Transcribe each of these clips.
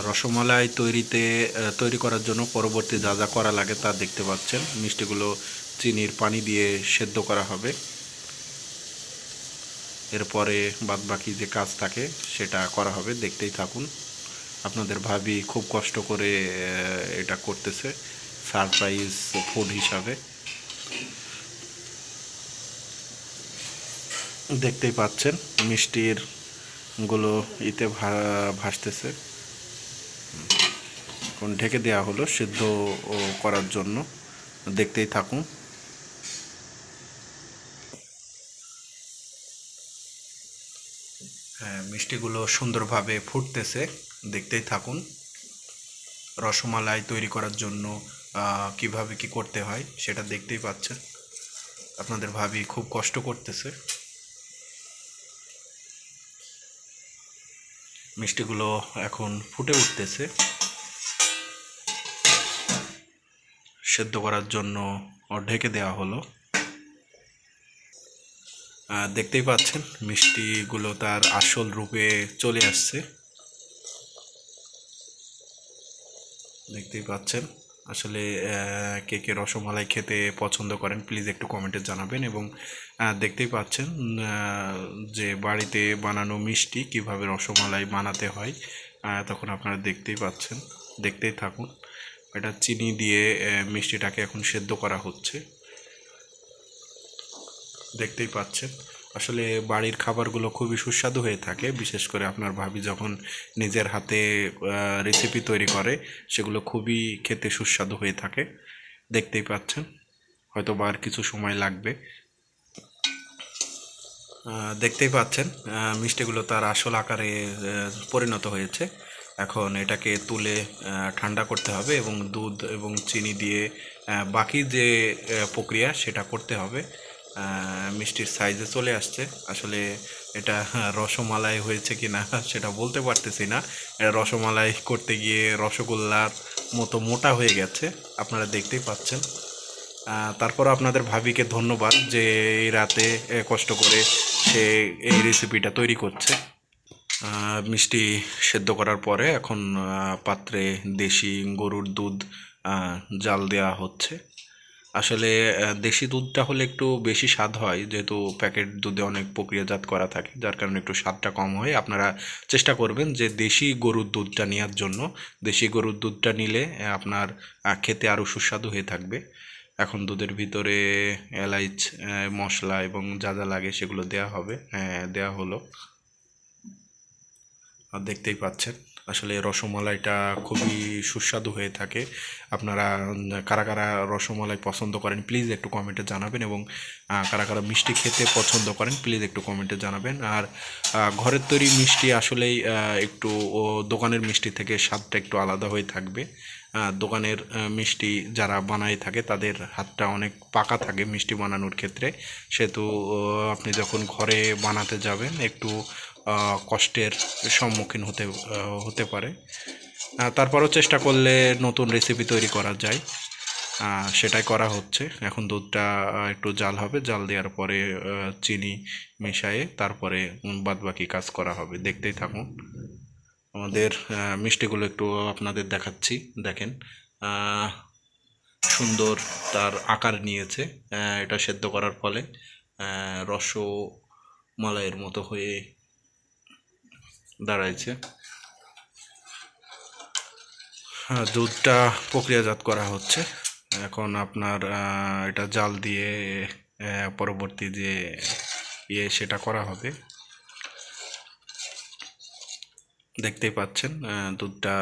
রসমালাই তৈরি করার জন্য পরবর্তী যা যা করা লাগে তা দেখতে পাচ্ছেন। মিষ্টিগুলো চিনির পানি দিয়ে সেদ্ধ করা হবে। এরপরে বাদবাকি যে কাজ থাকে সেটা করা হবে, দেখতেই থাকুন। আপনাদের ভাবি খুব কষ্ট করে এটা করতেছে সারপ্রাইজ ফুড হিসাবে। দেখতেই পাচ্ছেন মিষ্টির গুলো ভাসতেছে। এখন ঢেকে দেওয়া হলো সিদ্ধ করার জন্য, দেখতেই থাকুন। হ্যাঁ, মিষ্টিগুলো সুন্দরভাবে ফুটতেছে, দেখতেই থাকুন। রসমালাই তৈরি করার জন্য কিভাবে কি করতে হয় সেটা দেখতেই পাচ্ছেন। আপনাদের ভাবি খুব কষ্ট করতেছে। মিষ্টিগুলো এখন ফুটে উঠতেছে। সেদ্ধ করার জন্য ঢেকে দেওয়া হলো। দেখতেই পাচ্ছেন মিষ্টিগুলো তার আসল রূপে চলে আসছে, দেখতেই পাচ্ছেন। আসলে কে কে রসমালাই খেতে পছন্দ করেন প্লিজ একটু কমেন্টে জানাবেন। এবং দেখতেই পাচ্ছেন যে বাড়িতে বানানো মিষ্টি কিভাবে রসমালাই বানাতে হয়, তখন আপনারা দেখতেই পাচ্ছেন, দেখতেই থাকুন। এটা চিনি দিয়ে মিষ্টিটাকে এখন সেদ্ধ করা হচ্ছে, দেখতেই পাচ্ছেন। আসলে বাড়ির খাবারগুলো খুবই সুস্বাদু হয়ে থাকে, বিশেষ করে আপনার ভাবি যখন নিজের হাতে রেসিপি তৈরি করে সেগুলো খুবই খেতে সুস্বাদু হয়ে থাকে, দেখতেই পাচ্ছেন। হয়তো বা আর কিছু সময় লাগবে। দেখতেই পাচ্ছেন মিষ্টিগুলো তার আসল আকারে পরিণত হয়েছে। এখন এটাকে তুলে ঠান্ডা করতে হবে এবং দুধ এবং চিনি দিয়ে বাকি যে প্রক্রিয়া সেটা করতে হবে। মিষ্টির সাইজে চলে আসছে। আসলে এটা রসমালাই হয়েছে কি না সেটা বলতে পারতেছি না। রসমালাই করতে গিয়ে রসগোল্লার মতো মোটা হয়ে গেছে, আপনারা দেখতেই পাচ্ছেন। তারপর আপনাদের ভাবিকে ধন্যবাদ যে এই রাতে কষ্ট করে সে এই রেসিপিটা তৈরি করছে। মিষ্টি সেদ্ধ করার পরে এখন পাত্রে দেশি গরুর দুধ জাল দেওয়া হচ্ছে। আসলে দেশি দুধটা হলে একটু বেশি স্বাদ হয়, যেহেতু প্যাকেট দুধে অনেক প্রক্রিয়াজাত করা থাকে, যার কারণে একটু স্বাদটা কম হয়। আপনারা চেষ্টা করবেন যে দেশি গরুর দুধটা নেওয়ার জন্য। দেশি গরুর দুধটা নিলে আপনার খেতে আরও সুস্বাদু হয়ে থাকবে। এখন দুধের ভিতরে এলাইচ মশলা এবং যা যা লাগে সেগুলো দেওয়া হবে, দেওয়া হলো, দেখতেই পাচ্ছেন। আসলে রসমালাইটা খুবই সুস্বাদু হয়ে থাকে। আপনারা কারা কারা রসমালাই পছন্দ করেন প্লিজ একটু কমেন্টে জানাবেন। এবং কারা কারা মিষ্টি খেতে পছন্দ করেন প্লিজ একটু কমেন্টে জানাবেন। আর ঘরের তৈরি মিষ্টি আসলেই একটু দোকানের মিষ্টি থেকে স্বাদটা একটু আলাদা হয়ে থাকবে। দোকানের মিষ্টি যারা বানায় থাকে তাদের হাতটা অনেক পাকা থাকে মিষ্টি বানানোর ক্ষেত্রে, সেহেতু আপনি যখন ঘরে বানাতে যাবেন একটু কষ্টের সম্মুখীন হতে পারে। তারপরও চেষ্টা করলে নতুন রেসিপি তৈরি করা যায়, সেটাই করা হচ্ছে। এখন দুধটা একটু জাল হবে, জাল দেওয়ার পরে চিনি মিশিয়ে তারপরে বাদবাকি কাজ করা হবে, দেখতেই থাকুন। আমাদের মিষ্টিগুলো একটু আপনাদের দেখাচ্ছি, দেখেন সুন্দর তার আকার নিয়েছে। এটা সেদ্ধ করার ফলে রসমালাইয়ের মতো হয়ে দাঁড়াইছে। দুধটা প্রক্রিয়াজাত করা হচ্ছে। এখন আপনার এটা জাল দিয়ে পরবর্তী যে সেটা করা হবে, দেখতেই পাচ্ছেন দুধটা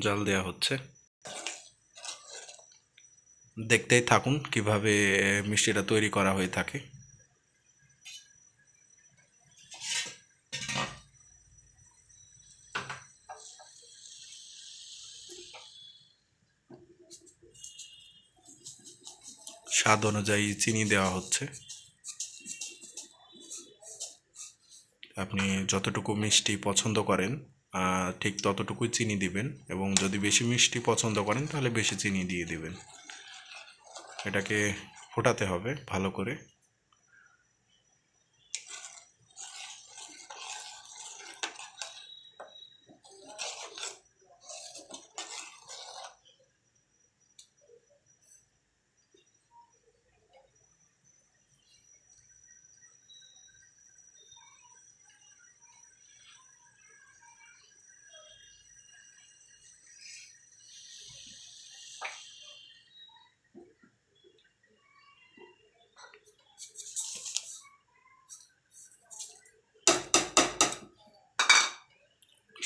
জাল দেওয়া হচ্ছে। দেখতেই থাকুন কিভাবে মিষ্টিটা তৈরি করা হয়ে থাকে। স্বাদ অনুযায়ী চিনি দেওয়া হচ্ছে। আপনি যতটুকু মিষ্টি পছন্দ করেন ঠিক ততটুকুই চিনি দিবেন, এবং যদি বেশি মিষ্টি পছন্দ করেন তাহলে বেশি চিনি দিয়ে দিবেন। এটাকে ফোটাতে হবে ভালো করে।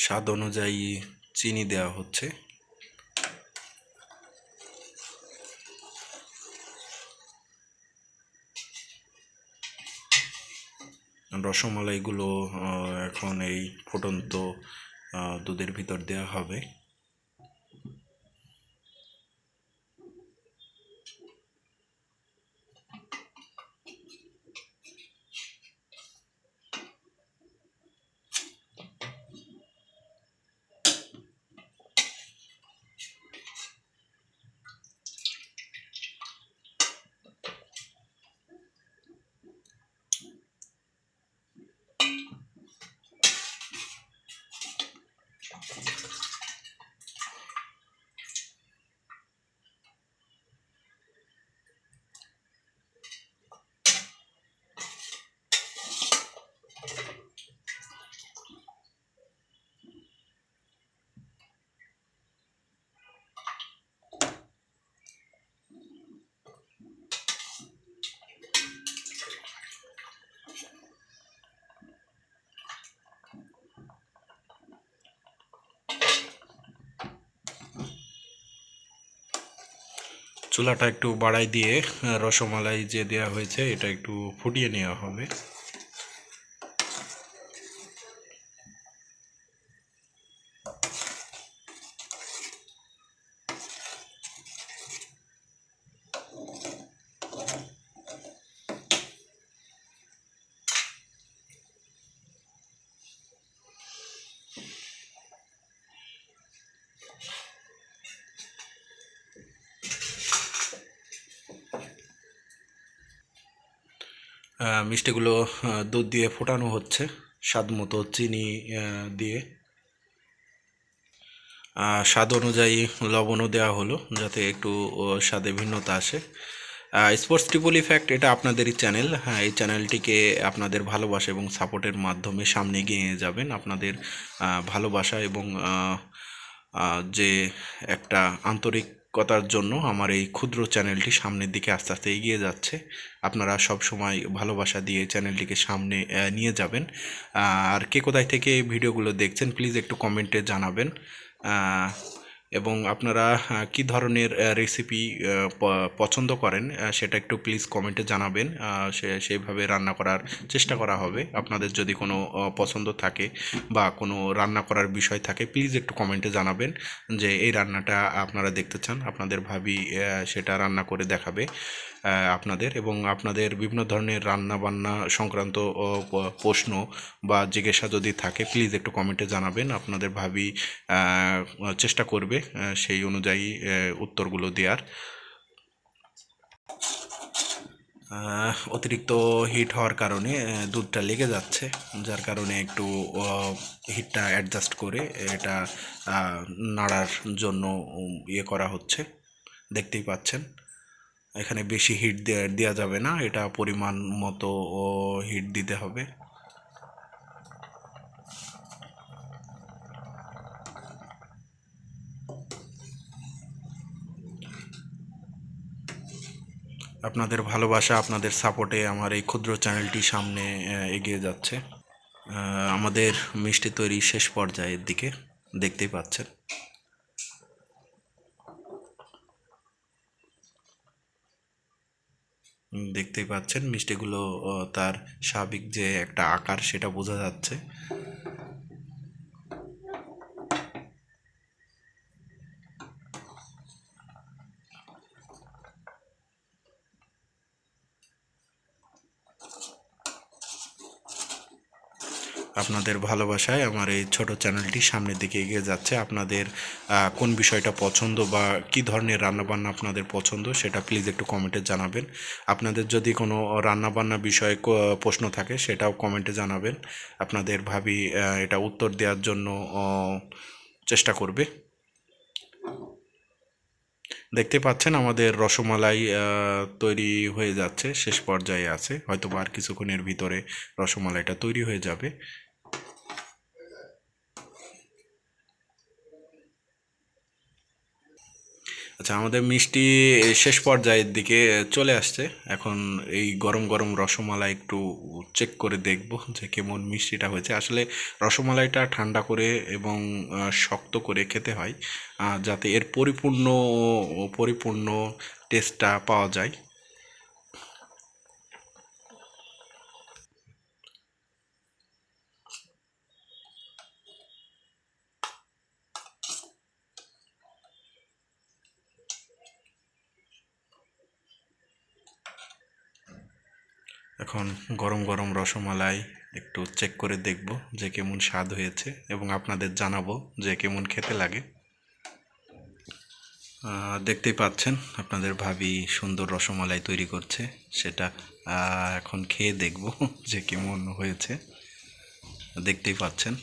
স্বাদ অনুযায়ী চিনি দেওয়া হচ্ছে। রসমালাইগুলো এখন এই ফুটন্ত দুধের ভিতর দেওয়া হবে। চুলাটা একটু বাড়াই দিয়ে রসমালাই যে দেওয়া হয়েছে এটা একটু ফুটিয়ে নেওয়া হবে। মিষ্টিগুলো দুধ দিয়ে ফোটানো হচ্ছে, স্বাদ মতো চিনি দিয়ে। স্বাদ অনুযায়ী লবণও দেওয়া হলো যাতে একটু স্বাদে ভিন্নতা আসে। স্পোর্টস ট্রিপল ইফেক্ট এটা আপনাদেরই চ্যানেল। হ্যাঁ, এই চ্যানেলটিকে আপনাদের ভালোবাসা এবং সাপোর্টের মাধ্যমে সামনে এগিয়ে যাবেন। আপনাদের ভালোবাসা এবং যে একটা আন্তরিকতার জন্য আমার এই ক্ষুদ্র চ্যানেলটি সামনের দিকে আস্তে আস্তে এগিয়ে যাচ্ছে। আপনারা সব সময় ভালোবাসা দিয়ে চ্যানেলটিকে সামনে নিয়ে যাবেন। আর কে কোথায় থেকে এই ভিডিওগুলো দেখছেন প্লিজ একটু কমেন্টে জানাবেন। এবং আপনারা কি ধরনের রেসিপি পছন্দ করেন সেটা একটু প্লিজ কমেন্টে জানাবেন। সেইভাবে রান্না করার চেষ্টা করা হবে। আপনাদের যদি কোনো পছন্দ থাকে বা কোনো রান্না করার বিষয় থাকে প্লিজ একটু কমেন্টে জানাবেন যে এই রান্নাটা আপনারা দেখতে চান। আপনাদের ভাবি সেটা রান্না করে দেখাবে আপনাদের। এবং আপনাদের বিভিন্ন ধরনের রান্না বান্না সংক্রান্ত প্রশ্ন বা জিজ্ঞাসা যদি থাকে প্লিজ একটু কমেন্টে জানাবেন। আপনাদের ভাবি চেষ্টা করবে সেই অনুযায়ী উত্তরগুলো দেওয়ার। অতিরিক্ত হিট হওয়ার কারণে দুধটা লেগে যাচ্ছে, যার কারণে একটু হিটটা অ্যাডজাস্ট করে এটা নাড়ার জন্য ইয়ে করা হচ্ছে। দেখতেই পাচ্ছেন এখানে বেশি হিট দেওয়া যাবে না, এটা পরিমাণ মতো হিট দিতে হবে। আপনাদের ভালোবাসা, আপনাদের সাপোর্টে আমার এই ক্ষুদ্র চ্যানেলটি সামনে এগিয়ে যাচ্ছে। আমাদের মিষ্টি তৈরি শেষ পর্যায়ের দিকে, দেখতেই পাচ্ছেন। দেখতেই পাচ্ছেন মিষ্টিগুলো তার স্বাভাবিক যে একটা আকার সেটা বোঝা যাচ্ছে। আপনাদের ভালোবাসায় আমার এই ছোট চ্যানেলটি সামনের দিকে এগিয়ে যাচ্ছে। আপনাদের কোন বিষয়টা পছন্দ বা কী ধরনের রান্নাবান্না আপনাদের পছন্দ সেটা প্লিজ একটু কমেন্টে জানাবেন। আপনাদের যদি কোনো রান্নাবান্না বিষয়ে প্রশ্ন থাকে সেটাও কমেন্টে জানাবেন। আপনাদের ভাবি এটা উত্তর দেওয়ার জন্য চেষ্টা করবে। দেখতে পাচ্ছেন আমাদের রসমালাই তৈরি হয়ে যাচ্ছে, শেষ পর্যায়ে আছে। হয়তো আর কিছুক্ষণের ভিতরে রসমালাইটা তৈরি হয়ে যাবে। আচ্ছা, আমাদের মিষ্টি শেষ পর্যায়ের দিকে চলে আসছে। এখন এই গরম গরম রসমালাই একটু চেক করে দেখব যে কেমন মিষ্টিটা হয়েছে। আসলে রসমালাইটা ঠান্ডা করে এবং শক্ত করে খেতে হয়, যাতে এর পরিপূর্ণ পরিপূর্ণ টেস্টটা পাওয়া যায়। এখন গরম গরম রসমালাই একটু চেক করে দেখব যে কেমন স্বাদ হয়েছে এবং আপনাদের জানাবো যে কেমন খেতে লাগে। দেখতেই পাচ্ছেন আপনাদের ভাবি সুন্দর রসমালাই তৈরি করছে, সেটা এখন খেয়ে দেখব যে কেমন হয়েছে। দেখতেই পাচ্ছেন।